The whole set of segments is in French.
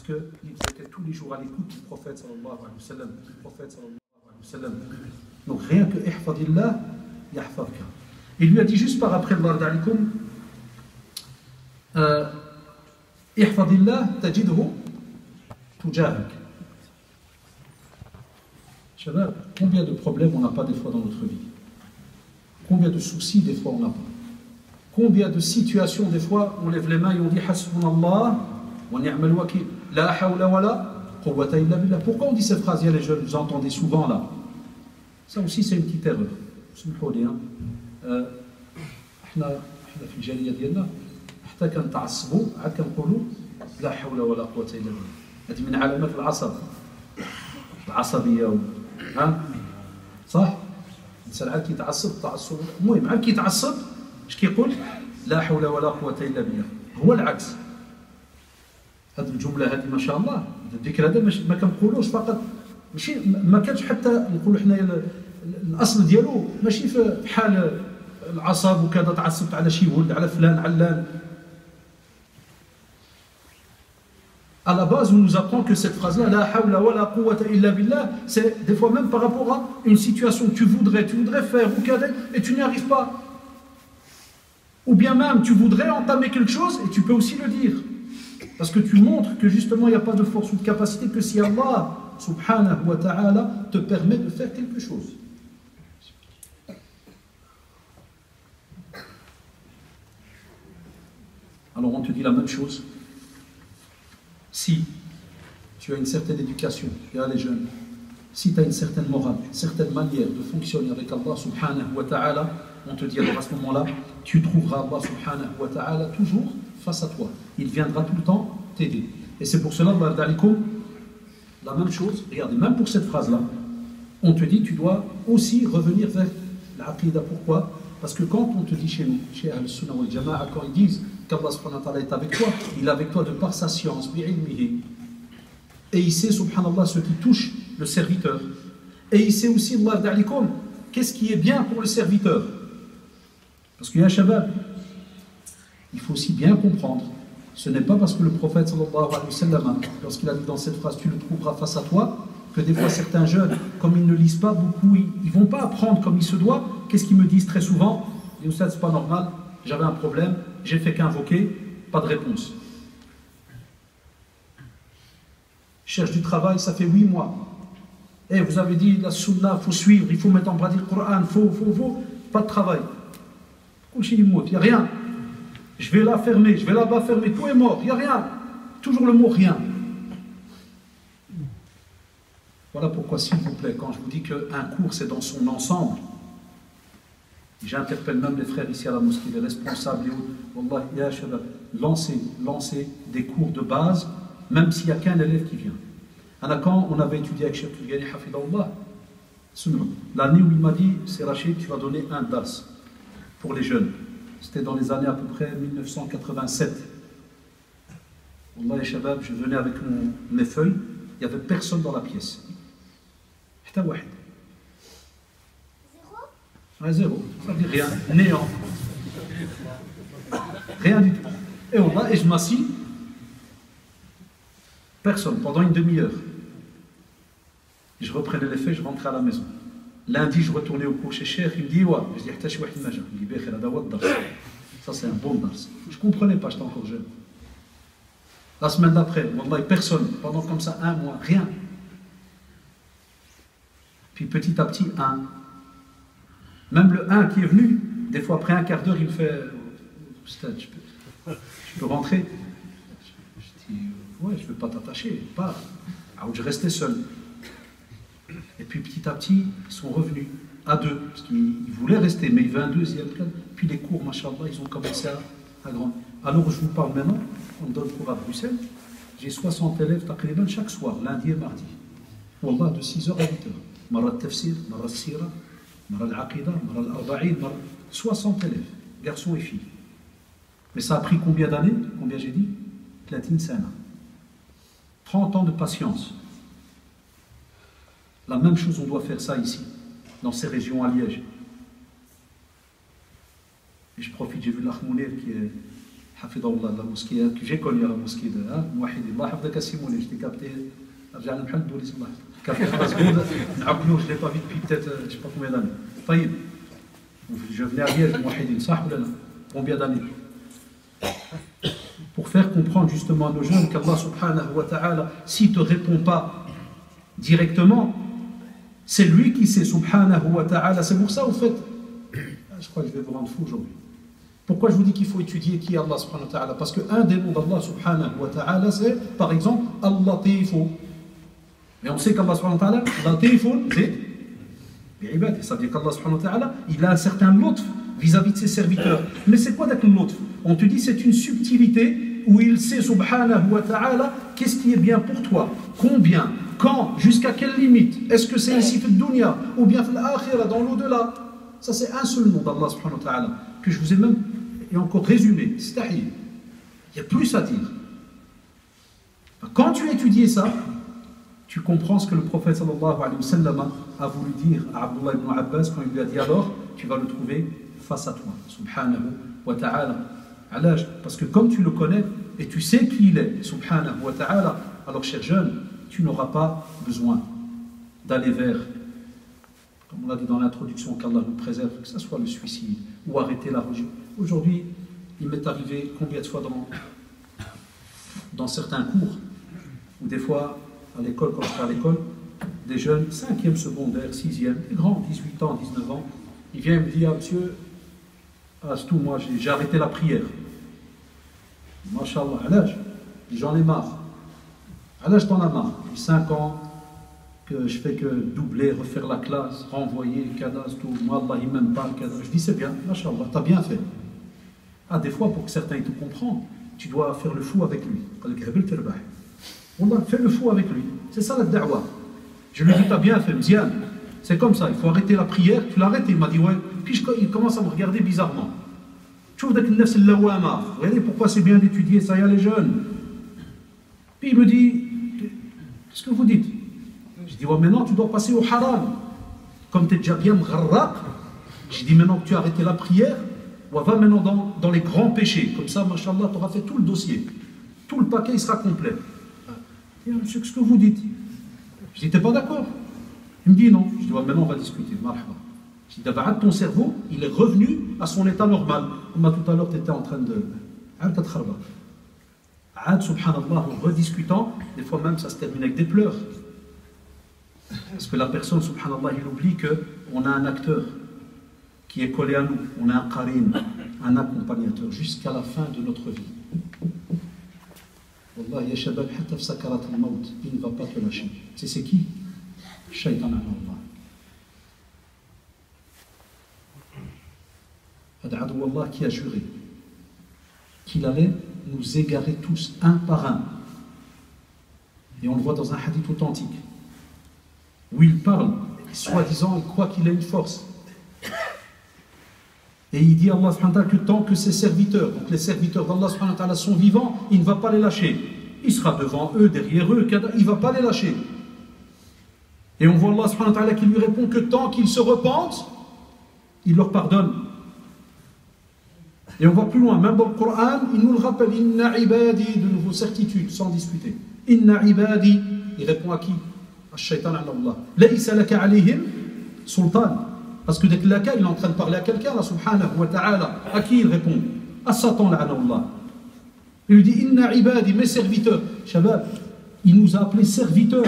qu'ils étaient tous les jours à l'écoute du prophète sallallahu alayhi wa sallam. Donc rien que ihfadillah yahfadka. Il lui a dit juste par après Allah d'alikum ihfadillah tajidhu tujahak. Shabab, combien de problèmes on n'a pas des fois dans notre vie? Combien de soucis des fois on n'a pas? Combien de situations des fois on lève les mains et on dit hasbunallah wa ni'mal wakil, la hawla wa la quwwata illa billah. Pourquoi on dit cette phrase? Il y a les jeunes, vous entendez souvent là. Ça aussi c'est une petite erreur. سمحوا لي احنا في الجاليه ديالنا حتى كنتعصبوا عاد كنقولوا لا حول ولا قوه الا بالله. هذه من علامات العصبيه ها صح؟ الانسان عاد كيتعصب تعصب، المهم عاد كيتعصب اش كيقول؟ لا حول ولا قوه الا بالله. هو العكس. هذه الجمله هذه ما شاء الله الذكر هذا ما كنقولوش فقط، ماشي ما كانش حتى نقولوا حنايا الاصل ديالو ماشي في حال العصب وكذا تعصبت على شي ولد على فلان علان. À la base, on nous apprend que cette phrase-là, la hawla wa la quwwata illa billah, c'est des fois même par rapport à une situation que tu voudrais faire ou qu'elle et tu n'y arrives pas. Ou bien même tu voudrais entamer quelque chose et tu peux aussi le dire. Parce que tu montres que justement il n'y a pas de force ou de capacité que si Allah subhanahu wa ta'ala te permet de faire quelque chose. Alors on te dit la même chose. Si tu as une certaine éducation, tu as les jeunes, si tu as une certaine morale, une certaine manière de fonctionner avec Allah subhanahu wa ta'ala, on te dit alors à ce moment-là, tu trouveras Allah subhanahu wa ta'ala toujours face à toi. Il viendra tout le temps t'aider. Et c'est pour cela, la même chose, regardez, même pour cette phrase-là, on te dit tu dois aussi revenir vers l'aqida. Pourquoi? Parce que quand on te dit chez nous, chez Ahl-Sunnah wal Jama'a, quand ils disent qu'Allah subhanahu wa ta'ala est avec toi, il est avec toi de par sa science, bi'ilmihi. Et il sait, subhanallah, ce qui touche le serviteur. Et il sait aussi, Allah d'alikum, qu'est-ce qui est bien pour le serviteur. Parce qu'il y a un shabab, il faut aussi bien comprendre. Ce n'est pas parce que le prophète sallallahu alayhi wa sallam, lorsqu'il a dit dans cette phrase, tu le trouveras face à toi, que des fois certains jeunes, comme ils ne lisent pas beaucoup, ils ne vont pas apprendre comme il se doit. Qu'est-ce qu'ils me disent très souvent? Ils disent, c'est pas normal, j'avais un problème, j'ai fait qu'invoquer, pas de réponse. Je cherche du travail, ça fait 8 mois. Et vous avez dit, la sunna, il faut suivre, il faut mettre en pratique le Coran, faut, pas de travail. Il n'y a rien. Je vais là fermer, je vais là-bas fermer, tout est mort, il n'y a rien. Toujours le mot rien. Voilà pourquoi, s'il vous plaît, quand je vous dis qu'un cours, c'est dans son ensemble, j'interpelle même les frères ici à la mosquée, les responsables, Wallah, ya shabab, lancez des cours de base, même s'il n'y a qu'un élève qui vient. Quand on avait étudié avec Cheikh Tulgani, hafidahullah, l'année où il m'a dit, c'est Rachid, tu vas donner un dars pour les jeunes. C'était dans les années à peu près 1987. Wallah, ya shabab, je venais avec mes feuilles, il n'y avait personne dans la pièce. Zéro. Zéro, ça veut dire rien, néant. Rien du tout. Et je m'assis, personne, pendant une demi-heure. Je reprenais les feuilles, je rentrais à la maison. Lundi, je retournais au cours chez Cheikh, il me dit, ouais, je dis, il me dit, ça c'est un bon dars. Je ne comprenais pas, j'étais encore jeune. La semaine d'après, personne, pendant comme ça 1 mois, rien. Puis petit à petit, 1. Même le 1 qui est venu, des fois après un quart d'heure, il me fait je peux rentrer. Je dis ouais, je ne veux pas t'attacher, pas. Alors je restais seul. Et puis petit à petit, ils sont revenus à 2, parce qu'ils voulaient rester, mais il y avait un deuxième. Puis les cours, machallah, ils ont commencé à grandir. Alors je vous parle maintenant, on donne cours à Bruxelles. J'ai 60 élèves taqriban chaque soir, lundi et mardi. Wallah, de 6h à 8h. Mara al-tafsir, mara al-sira, mara al-aqida, mara al-arba'in, 60 élèves, garçons et filles. Mais ça a pris combien d'années? Combien j'ai dit? 30 sana. 30 ans de patience. La même chose, on doit faire ça ici, dans ces régions à Liège. Et je profite, j'ai vu l'Ahmounir Hafidallah, la mosquée que j'ai connue, la mosquée de Mouahidillah, Hafidaka Simouni, je t'ai capté, Arjane Mhal Doulis, capté 3 secondes, Abnou, je ne l'ai pas vu depuis peut-être, je ne sais pas combien d'années. Taïb, je venais à Liège, Mouahidin, ça, combien d'années? Pour faire comprendre justement à nos jeunes qu'Allah subhanahu wa ta'ala, s'il ne te répond pas directement, c'est lui qui sait, subhanahu wa ta'ala. C'est pour ça, au fait, je crois que je vais vous rendre fou aujourd'hui. Pourquoi je vous dis qu'il faut étudier qui est Allah subhanahu wa ta'ala? Parce qu'un des noms d'Allah subhanahu wa ta'ala, c'est, par exemple, Al-Latifu. Mais on sait qu'Allah subhanahu wa ta'ala, Latifu, c'est, ça veut dire qu'Allah subhanahu wa ta'ala, il a un certain lutf vis-à-vis de ses serviteurs. Mais c'est quoi d'être le lutf? On te dit c'est une subtilité où il sait subhanahu wa ta'ala qu'est-ce qui est bien pour toi, combien, quand, jusqu'à quelle limite. Est-ce que c'est ici fait dunya ou bien fait l'akhira, dans l'au-delà? Ça c'est un seul nom d'Allah subhanahu wa ta'ala que je vous ai même et encore résumé. C'est-à-dire, il y a plus à dire. Quand tu as étudié ça, tu comprends ce que le prophète sallallahu alayhi wa sallam a voulu dire à Abdullah ibn Abbas quand il lui a dit alors, tu vas le trouver face à toi, subhanahu wa ta'ala. Parce que comme tu le connais et tu sais qui il est, subhanahu wa ta'ala, alors cher jeune, tu n'auras pas besoin d'aller vers, comme on l'a dit dans l'introduction, qu'Allah nous préserve, que ce soit le suicide ou arrêter la religion. Aujourd'hui, il m'est arrivé combien de fois dans certains cours, ou des fois à l'école, quand j'étais à l'école, des jeunes, 5e secondaire, 6e, des grands, 18 ans, 19 ans, ils viennent me dire, ah, monsieur, c'est tout, moi j'ai arrêté la prière. Masha'Allah, à l'âge, j'en ai marre. À l'âge, t'en as marre. Depuis 5 ans que je fais que doubler, refaire la classe, renvoyer, cadastre, tout. Moi, Allah, il m'aime pas, cadastre. Je dis, c'est bien, Masha'Allah, t'as bien fait. Ah, des fois, pour que certains te comprennent, tu dois faire le fou avec lui. Fais le fou avec lui. C'est ça la da'wah. Je lui dis, t'as bien fait, Mzian. C'est comme ça, il faut arrêter la prière. Tu l'arrêtes, il m'a dit, ouais. Puis il commence à me regarder bizarrement. Tu vois, regardez pourquoi c'est bien d'étudier, ça y est, les jeunes. Puis il me dit, qu'est-ce que vous dites? Je dis, ouais, maintenant tu dois passer au haram. Comme tu es déjà bien mgharraq, je dis, maintenant que tu as arrêté la prière, on va maintenant dans les grands péchés. Comme ça, machallah, tu auras fait tout le dossier. Tout le paquet, il sera complet. Je dis, monsieur, qu'est-ce que vous dites? Je dis, t'es pas d'accord? Il me dit non. Je dis, ouais, maintenant on va discuter. Marhaba. Je dis, d'abord, ton cerveau, il est revenu à son état normal. Comme tout à l'heure, tu étais en train de. Subhanallah, en rediscutant, des fois même ça se termine avec des pleurs. Parce que la personne, subhanallah, il oublie qu'on a un acteur qui est collé à nous. On a un qarin, un accompagnateur, jusqu'à la fin de notre vie. Wallah, ya shabab, hatta fi sakarat al-maut, il ne va pas te lâcher. C'est qui? Shaitan Allah. Ad'adou Allah qui a juré qu'il allait nous égarer tous un par un. Et on le voit dans un hadith authentique où il parle, soi-disant, il croit qu'il a une force. Et il dit à Allah subhanahu wa ta'ala que tant que ses serviteurs, donc les serviteurs d'Allah subhanahu wa ta'ala sont vivants, il ne va pas les lâcher. Il sera devant eux, derrière eux, il ne va pas les lâcher. Et on voit Allah subhanahu wa ta'ala qui lui répond que tant qu'ils se repentent, il leur pardonne. Et on va plus loin, même dans le Coran, il nous le rappelle, Inna ibadi, de nouveau certitude, sans discuter. Inna ibadi, il répond à qui? À Shaitan Allah. Laysa laka alayhim sultan. Parce que dès que il est en train de parler à quelqu'un, là, subhanahu wa ta'ala, à qui il répond? À Satan, Allah. Il lui dit, Inna ibadi, mes serviteurs. Shabab, il nous a appelés serviteurs.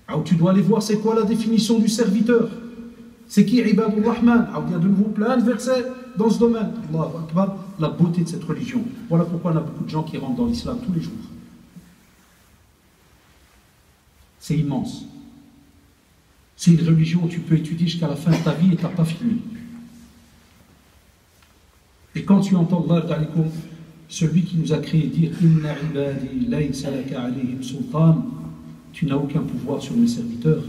Alors tu dois aller voir c'est quoi la définition du serviteur. C'est qui Ibadur Rahman? Alors il y a de nouveau plein de versets dans ce domaine. Allahu Akbar, la beauté de cette religion. Voilà pourquoi on a beaucoup de gens qui rentrent dans l'islam tous les jours. C'est immense. C'est une religion où tu peux étudier jusqu'à la fin de ta vie et tu n'as pas fini. Et quand tu entends Allah, celui qui nous a créé, dire Inna ibadi laysa laka alayhim sultan, tu n'as aucun pouvoir sur mes serviteurs.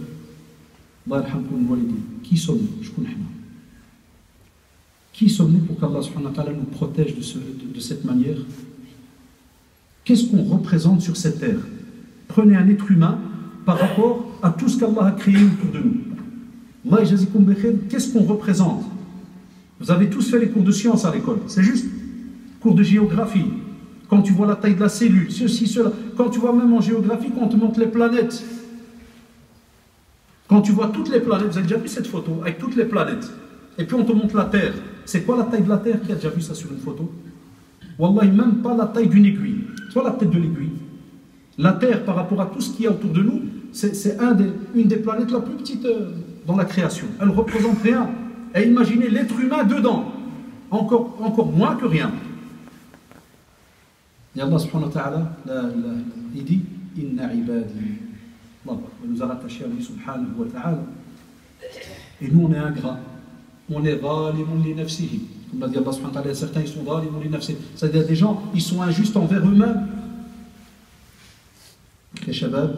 Qui sommes-nous? Qui sommes-nous pour qu'Allah subhanahu wa ta'ala nous protège de cette manière? Qu'est-ce qu'on représente sur cette terre? Prenez un être humain par rapport à tout ce qu'Allah a créé autour de nous. Qu'est-ce qu'on représente? Vous avez tous fait les cours de sciences à l'école, c'est juste. Cours de géographie, quand tu vois la taille de la cellule, ceci, cela. Quand tu vois même en géographie, quand on te montre les planètes. Quand tu vois toutes les planètes, vous avez déjà vu cette photo avec toutes les planètes. Et puis on te montre la Terre. C'est quoi la taille de la Terre? Qui a déjà vu ça sur une photo? Wallahi, même pas la taille d'une aiguille. Soit la tête de l'aiguille. La Terre, par rapport à tout ce qu'il y a autour de nous, c'est une des planètes la plus petite dans la création. Elle ne représente rien. Et imaginez l'être humain dedans. Encore moins que rien. Et Allah subhanahu wa ta'ala, il dit Inna ibadi. Allah nous a rattachés à lui subhanahu wa ta'ala. Et nous on est ingrats. On est zalimun li nafsihi. Comme l'a dit Allah subhanahu wa ta'ala, certains ils sont zalimun li nafsihi. C'est-à-dire des gens, ils sont injustes envers eux-mêmes. Les shabab,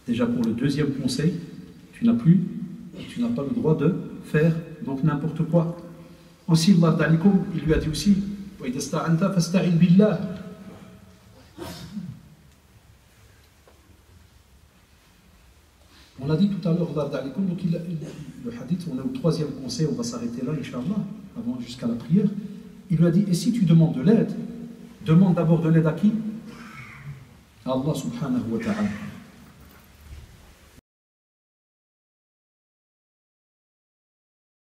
déjà pour le deuxième conseil, tu n'as pas le droit de faire donc n'importe quoi. Aussi, Allah ta'alikum, il lui a dit aussi, on l'a dit tout à l'heure, Allah ta'alikum, donc le hadith, on est au troisième conseil, on va s'arrêter là, Inch'Allah, avant jusqu'à la prière. Il lui a dit, et si tu demandes de l'aide, demande d'abord de l'aide à qui? À Allah subhanahu wa ta'ala.